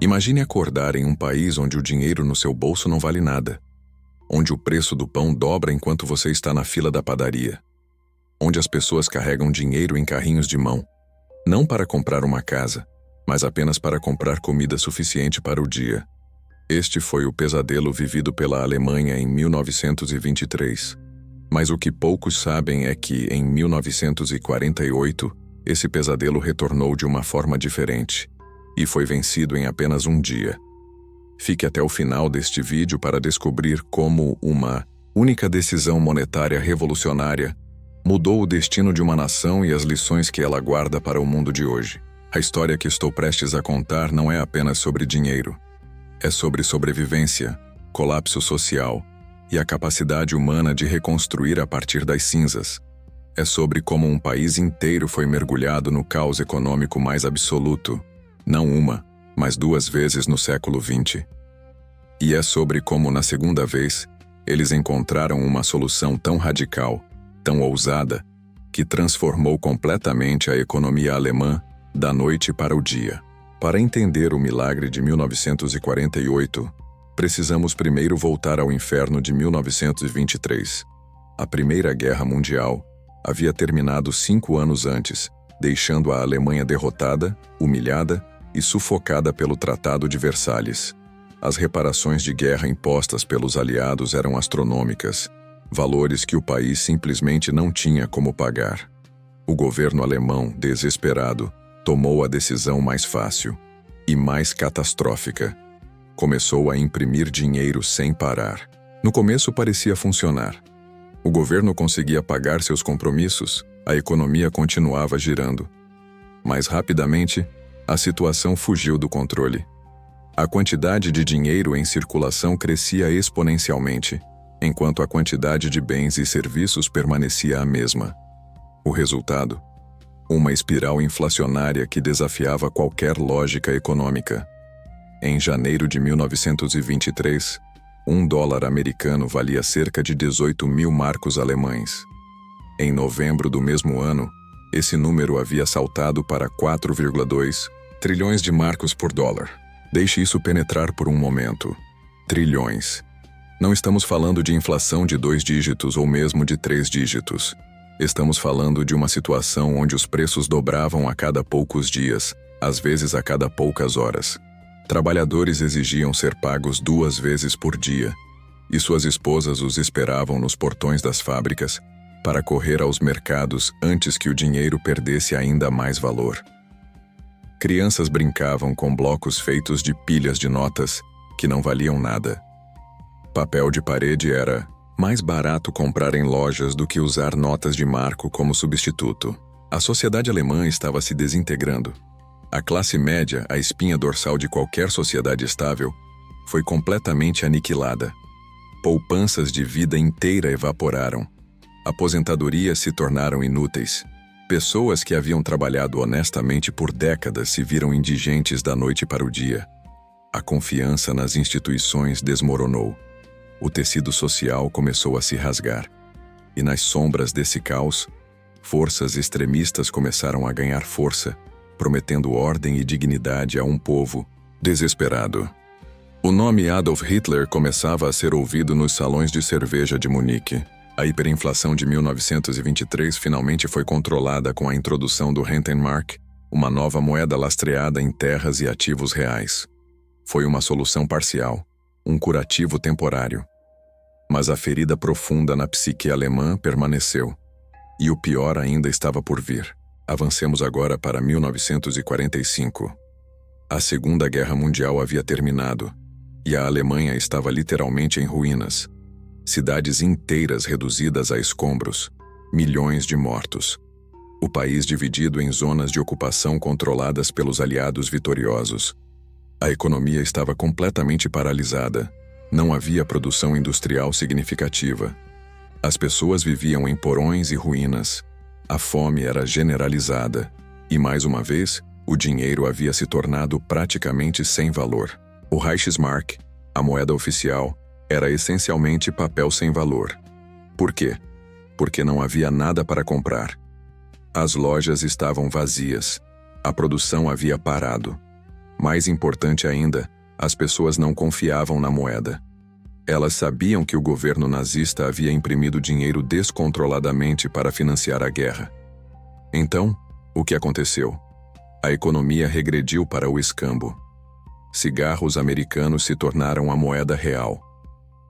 Imagine acordar em um país onde o dinheiro no seu bolso não vale nada, onde o preço do pão dobra enquanto você está na fila da padaria, onde as pessoas carregam dinheiro em carrinhos de mão, não para comprar uma casa, mas apenas para comprar comida suficiente para o dia. Este foi o pesadelo vivido pela Alemanha em 1923. Mas o que poucos sabem é que, em 1948, esse pesadelo retornou de uma forma diferente e foi vencido em apenas um dia. Fique até o final deste vídeo para descobrir como uma única decisão monetária revolucionária mudou o destino de uma nação e as lições que ela guarda para o mundo de hoje. A história que estou prestes a contar não é apenas sobre dinheiro. É sobre sobrevivência, colapso social e a capacidade humana de reconstruir a partir das cinzas. É sobre como um país inteiro foi mergulhado no caos econômico mais absoluto, não uma, mas duas vezes no século XX. E é sobre como, na segunda vez, eles encontraram uma solução tão radical, tão ousada, que transformou completamente a economia alemã da noite para o dia. Para entender o milagre de 1948, precisamos primeiro voltar ao inferno de 1923. A Primeira Guerra Mundial havia terminado 5 anos antes, deixando a Alemanha derrotada, humilhada e sufocada pelo Tratado de Versalhes. As reparações de guerra impostas pelos aliados eram astronômicas, valores que o país simplesmente não tinha como pagar. O governo alemão, desesperado, tomou a decisão mais fácil e mais catastrófica. Começou a imprimir dinheiro sem parar. No começo parecia funcionar. O governo conseguia pagar seus compromissos, a economia continuava girando. Mas rapidamente, a situação fugiu do controle. A quantidade de dinheiro em circulação crescia exponencialmente, enquanto a quantidade de bens e serviços permanecia a mesma. O resultado? Uma espiral inflacionária que desafiava qualquer lógica econômica. Em janeiro de 1923, $1 americano valia cerca de 18.000 marcos alemães. Em novembro do mesmo ano, esse número havia saltado para 4,2 trilhões de marcos por dólar. Deixe isso penetrar por um momento. Trilhões. Não estamos falando de inflação de 2 dígitos ou mesmo de 3 dígitos. Estamos falando de uma situação onde os preços dobravam a cada poucos dias, às vezes a cada poucas horas. Trabalhadores exigiam ser pagos 2 vezes por dia, e suas esposas os esperavam nos portões das fábricas para correr aos mercados antes que o dinheiro perdesse ainda mais valor. Crianças brincavam com blocos feitos de pilhas de notas que não valiam nada. Papel de parede era mais barato comprar em lojas do que usar notas de marco como substituto. A sociedade alemã estava se desintegrando. A classe média, a espinha dorsal de qualquer sociedade estável, foi completamente aniquilada. Poupanças de vida inteira evaporaram. Aposentadorias se tornaram inúteis. Pessoas que haviam trabalhado honestamente por décadas se viram indigentes da noite para o dia. A confiança nas instituições desmoronou. O tecido social começou a se rasgar. E nas sombras desse caos, forças extremistas começaram a ganhar força, prometendo ordem e dignidade a um povo desesperado. O nome Adolf Hitler começava a ser ouvido nos salões de cerveja de Munique. A hiperinflação de 1923 finalmente foi controlada com a introdução do Rentenmark, uma nova moeda lastreada em terras e ativos reais. Foi uma solução parcial, um curativo temporário. Mas a ferida profunda na psique alemã permaneceu. E o pior ainda estava por vir. Avancemos agora para 1945. A Segunda Guerra Mundial havia terminado, e a Alemanha estava literalmente em ruínas. Cidades inteiras reduzidas a escombros, milhões de mortos. O país dividido em zonas de ocupação controladas pelos aliados vitoriosos. A economia estava completamente paralisada. Não havia produção industrial significativa. As pessoas viviam em porões e ruínas. A fome era generalizada. E, mais uma vez, o dinheiro havia se tornado praticamente sem valor. O Reichsmark, a moeda oficial, era essencialmente papel sem valor. Por quê? Porque não havia nada para comprar. As lojas estavam vazias. A produção havia parado. Mais importante ainda, as pessoas não confiavam na moeda. Elas sabiam que o governo nazista havia imprimido dinheiro descontroladamente para financiar a guerra. Então, o que aconteceu? A economia regrediu para o escambo. Cigarros americanos se tornaram a moeda real.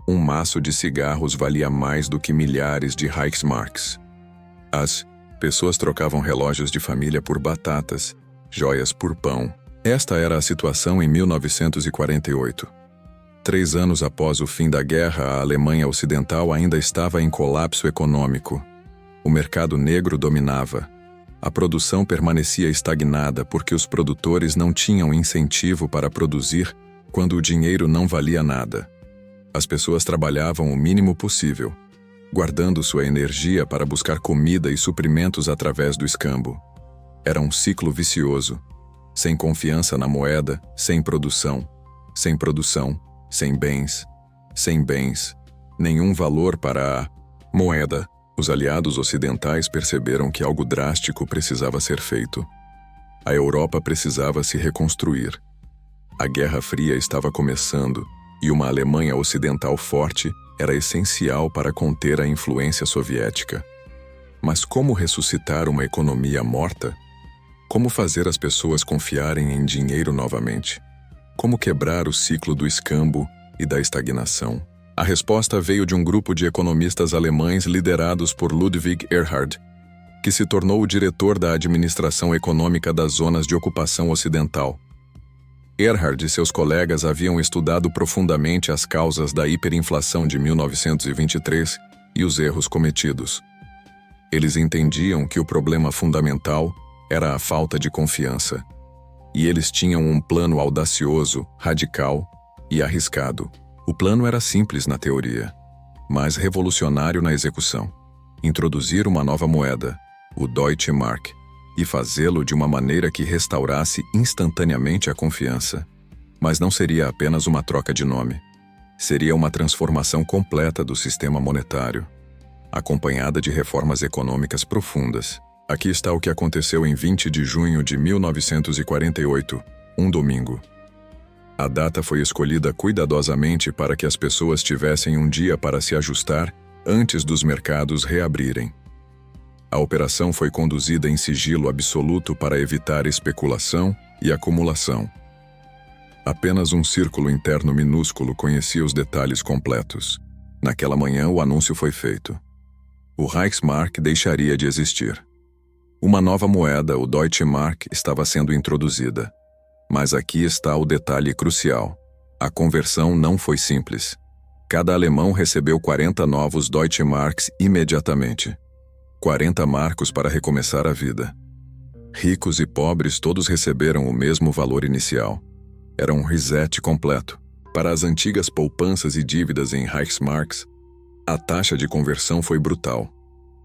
Um maço de cigarros valia mais do que milhares de Reichsmarks. As pessoas trocavam relógios de família por batatas, joias por pão. Esta era a situação em 1948. 3 anos após o fim da guerra, a Alemanha Ocidental ainda estava em colapso econômico. O mercado negro dominava. A produção permanecia estagnada porque os produtores não tinham incentivo para produzir quando o dinheiro não valia nada. As pessoas trabalhavam o mínimo possível, guardando sua energia para buscar comida e suprimentos através do escambo. Era um ciclo vicioso. Sem confiança na moeda, sem produção, sem bens, nenhum valor para a moeda. Os aliados ocidentais perceberam que algo drástico precisava ser feito. A Europa precisava se reconstruir. A Guerra Fria estava começando e uma Alemanha Ocidental forte era essencial para conter a influência soviética. Mas como ressuscitar uma economia morta? Como fazer as pessoas confiarem em dinheiro novamente? Como quebrar o ciclo do escambo e da estagnação? A resposta veio de um grupo de economistas alemães liderados por Ludwig Erhard, que se tornou o diretor da administração econômica das zonas de ocupação ocidental. Erhard e seus colegas haviam estudado profundamente as causas da hiperinflação de 1923 e os erros cometidos. Eles entendiam que o problema fundamental era a falta de confiança. E eles tinham um plano audacioso, radical e arriscado. O plano era simples na teoria, mas revolucionário na execução. Introduzir uma nova moeda, o Deutsche Mark, e fazê-lo de uma maneira que restaurasse instantaneamente a confiança. Mas não seria apenas uma troca de nome. Seria uma transformação completa do sistema monetário, acompanhada de reformas econômicas profundas. Aqui está o que aconteceu em 20 de junho de 1948, um domingo. A data foi escolhida cuidadosamente para que as pessoas tivessem um dia para se ajustar antes dos mercados reabrirem. A operação foi conduzida em sigilo absoluto para evitar especulação e acumulação. Apenas um círculo interno minúsculo conhecia os detalhes completos. Naquela manhã, o anúncio foi feito. O Reichsmark deixaria de existir. Uma nova moeda, o Deutsche Mark, estava sendo introduzida. Mas aqui está o detalhe crucial. A conversão não foi simples. Cada alemão recebeu 40 novos Deutsche Marks imediatamente. 40 marcos para recomeçar a vida. Ricos e pobres todos receberam o mesmo valor inicial. Era um reset completo. Para as antigas poupanças e dívidas em Reichsmarks, a taxa de conversão foi brutal.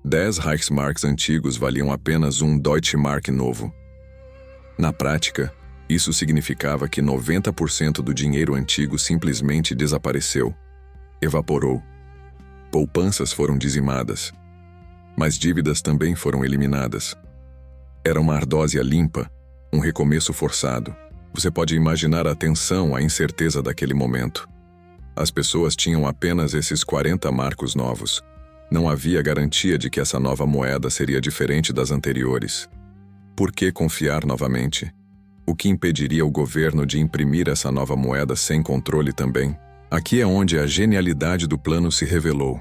10 Reichsmarks antigos valiam apenas um Deutsche Mark novo. Na prática, isso significava que 90% do dinheiro antigo simplesmente desapareceu, evaporou. Poupanças foram dizimadas, mas dívidas também foram eliminadas. Era uma ardósia limpa, um recomeço forçado. Você pode imaginar a tensão, a incerteza daquele momento. As pessoas tinham apenas esses 40 marcos novos. Não havia garantia de que essa nova moeda seria diferente das anteriores. Por que confiar novamente? O que impediria o governo de imprimir essa nova moeda sem controle também? Aqui é onde a genialidade do plano se revelou.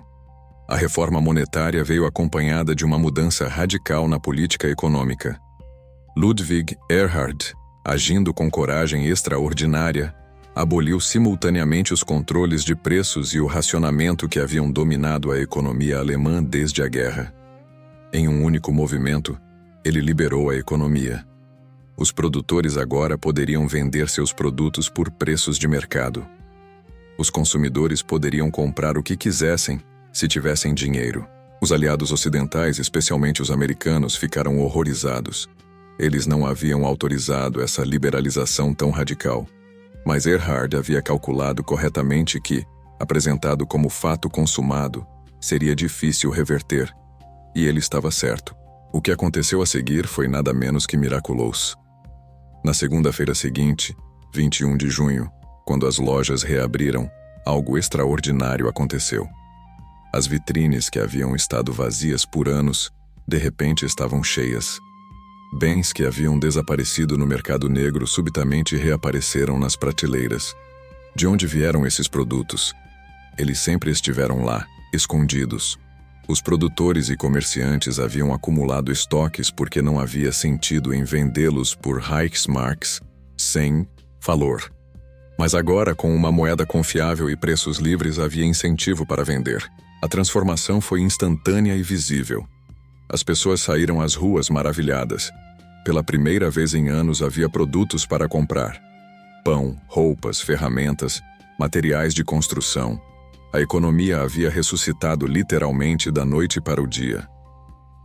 A reforma monetária veio acompanhada de uma mudança radical na política econômica. Ludwig Erhard, agindo com coragem extraordinária, aboliu simultaneamente os controles de preços e o racionamento que haviam dominado a economia alemã desde a guerra. Em um único movimento, ele liberou a economia. Os produtores agora poderiam vender seus produtos por preços de mercado. Os consumidores poderiam comprar o que quisessem, se tivessem dinheiro. Os aliados ocidentais, especialmente os americanos, ficaram horrorizados. Eles não haviam autorizado essa liberalização tão radical. Mas Erhard havia calculado corretamente que, apresentado como fato consumado, seria difícil reverter. E ele estava certo. O que aconteceu a seguir foi nada menos que miraculoso. Na segunda-feira seguinte, 21 de junho, quando as lojas reabriram, algo extraordinário aconteceu. As vitrines que haviam estado vazias por anos, de repente estavam cheias. Bens que haviam desaparecido no mercado negro subitamente reapareceram nas prateleiras. De onde vieram esses produtos? Eles sempre estiveram lá, escondidos. Os produtores e comerciantes haviam acumulado estoques porque não havia sentido em vendê-los por Reichsmarks, sem valor. Mas agora, com uma moeda confiável e preços livres, havia incentivo para vender. A transformação foi instantânea e visível. As pessoas saíram às ruas maravilhadas. Pela primeira vez em anos havia produtos para comprar. Pão, roupas, ferramentas, materiais de construção. A economia havia ressuscitado literalmente da noite para o dia.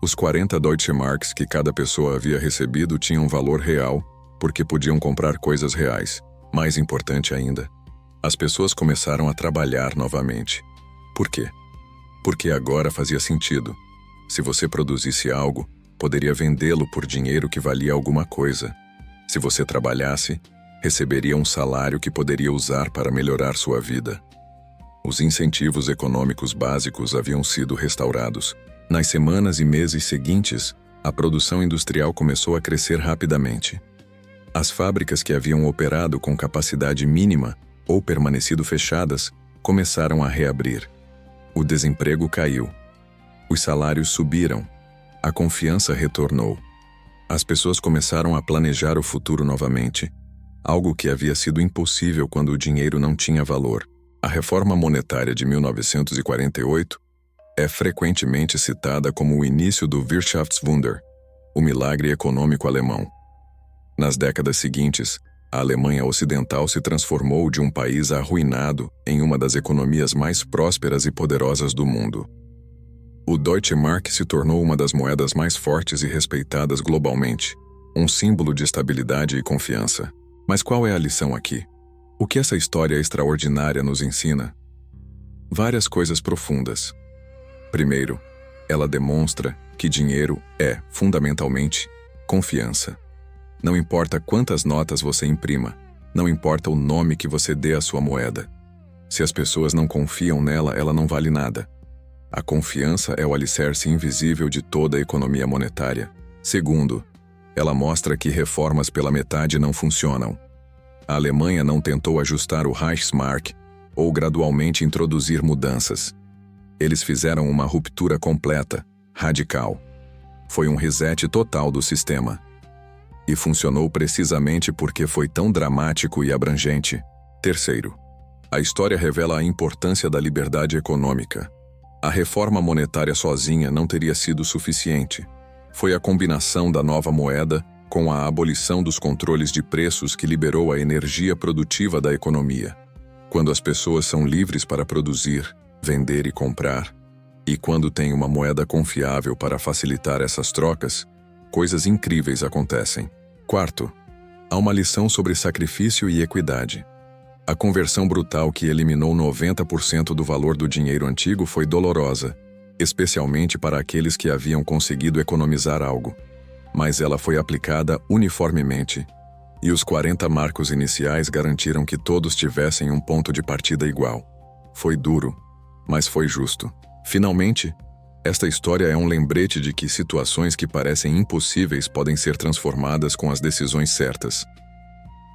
Os 40 Deutschmarks que cada pessoa havia recebido tinham valor real, porque podiam comprar coisas reais. Mais importante ainda, as pessoas começaram a trabalhar novamente. Por quê? Porque agora fazia sentido. Se você produzisse algo, poderia vendê-lo por dinheiro que valia alguma coisa. Se você trabalhasse, receberia um salário que poderia usar para melhorar sua vida. Os incentivos econômicos básicos haviam sido restaurados. Nas semanas e meses seguintes, a produção industrial começou a crescer rapidamente. As fábricas que haviam operado com capacidade mínima ou permanecido fechadas começaram a reabrir. O desemprego caiu. Os salários subiram. A confiança retornou. As pessoas começaram a planejar o futuro novamente, algo que havia sido impossível quando o dinheiro não tinha valor. A reforma monetária de 1948 é frequentemente citada como o início do Wirtschaftswunder, o milagre econômico alemão. Nas décadas seguintes, a Alemanha Ocidental se transformou de um país arruinado em uma das economias mais prósperas e poderosas do mundo. O Deutsche Mark se tornou uma das moedas mais fortes e respeitadas globalmente, um símbolo de estabilidade e confiança. Mas qual é a lição aqui? O que essa história extraordinária nos ensina? Várias coisas profundas. Primeiro, ela demonstra que dinheiro é, fundamentalmente, confiança. Não importa quantas notas você imprima, não importa o nome que você dê à sua moeda. Se as pessoas não confiam nela, ela não vale nada. A confiança é o alicerce invisível de toda a economia monetária. Segundo, ela mostra que reformas pela metade não funcionam. A Alemanha não tentou ajustar o Reichsmark ou gradualmente introduzir mudanças. Eles fizeram uma ruptura completa, radical. Foi um reset total do sistema. E funcionou precisamente porque foi tão dramático e abrangente. Terceiro, a história revela a importância da liberdade econômica. A reforma monetária sozinha não teria sido suficiente. Foi a combinação da nova moeda com a abolição dos controles de preços que liberou a energia produtiva da economia. Quando as pessoas são livres para produzir, vender e comprar, e quando tem uma moeda confiável para facilitar essas trocas, coisas incríveis acontecem. Quarto, há uma lição sobre sacrifício e equidade. A conversão brutal que eliminou 90% do valor do dinheiro antigo foi dolorosa, especialmente para aqueles que haviam conseguido economizar algo. Mas ela foi aplicada uniformemente, e os 40 marcos iniciais garantiram que todos tivessem um ponto de partida igual. Foi duro, mas foi justo. Finalmente, esta história é um lembrete de que situações que parecem impossíveis podem ser transformadas com as decisões certas.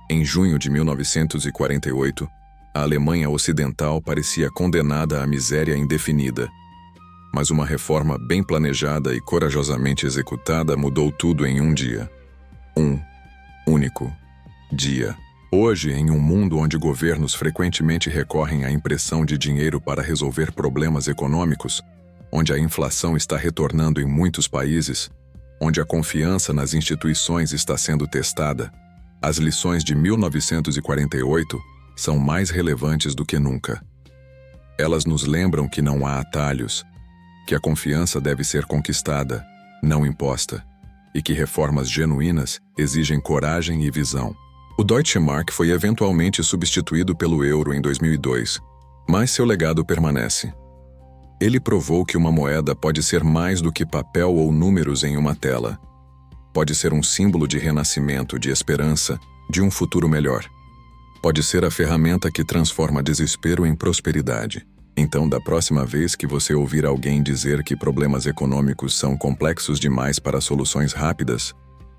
Em junho de 1948, a Alemanha Ocidental parecia condenada à miséria indefinida. Mas uma reforma bem planejada e corajosamente executada mudou tudo em um dia. Um único dia. Hoje, em um mundo onde governos frequentemente recorrem à impressão de dinheiro para resolver problemas econômicos, onde a inflação está retornando em muitos países, onde a confiança nas instituições está sendo testada, as lições de 1948 são mais relevantes do que nunca. Elas nos lembram que não há atalhos, que a confiança deve ser conquistada, não imposta, e que reformas genuínas exigem coragem e visão. O Deutsche Mark foi eventualmente substituído pelo euro em 2002, mas seu legado permanece. Ele provou que uma moeda pode ser mais do que papel ou números em uma tela. Pode ser um símbolo de renascimento, de esperança, de um futuro melhor. Pode ser a ferramenta que transforma desespero em prosperidade. Então, da próxima vez que você ouvir alguém dizer que problemas econômicos são complexos demais para soluções rápidas,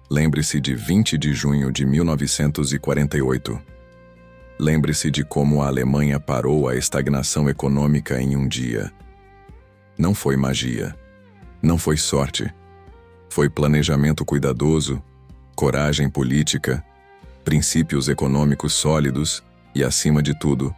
lembre-se de 20 de junho de 1948. Lembre-se de como a Alemanha parou a estagnação econômica em um dia. Não foi magia. Não foi sorte. Foi planejamento cuidadoso, coragem política, princípios econômicos sólidos e, acima de tudo,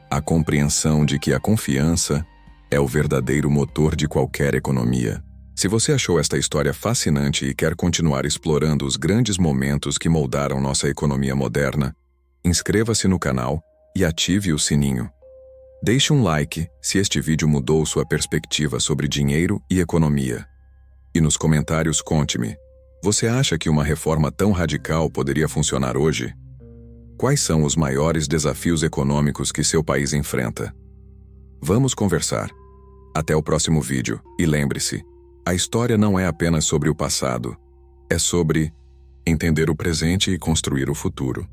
a compreensão de que a confiança é o verdadeiro motor de qualquer economia. Se você achou esta história fascinante e quer continuar explorando os grandes momentos que moldaram nossa economia moderna, inscreva-se no canal e ative o sininho. Deixe um like se este vídeo mudou sua perspectiva sobre dinheiro e economia. E nos comentários conte-me, você acha que uma reforma tão radical poderia funcionar hoje? Quais são os maiores desafios econômicos que seu país enfrenta? Vamos conversar. Até o próximo vídeo e lembre-se, a história não é apenas sobre o passado, é sobre entender o presente e construir o futuro.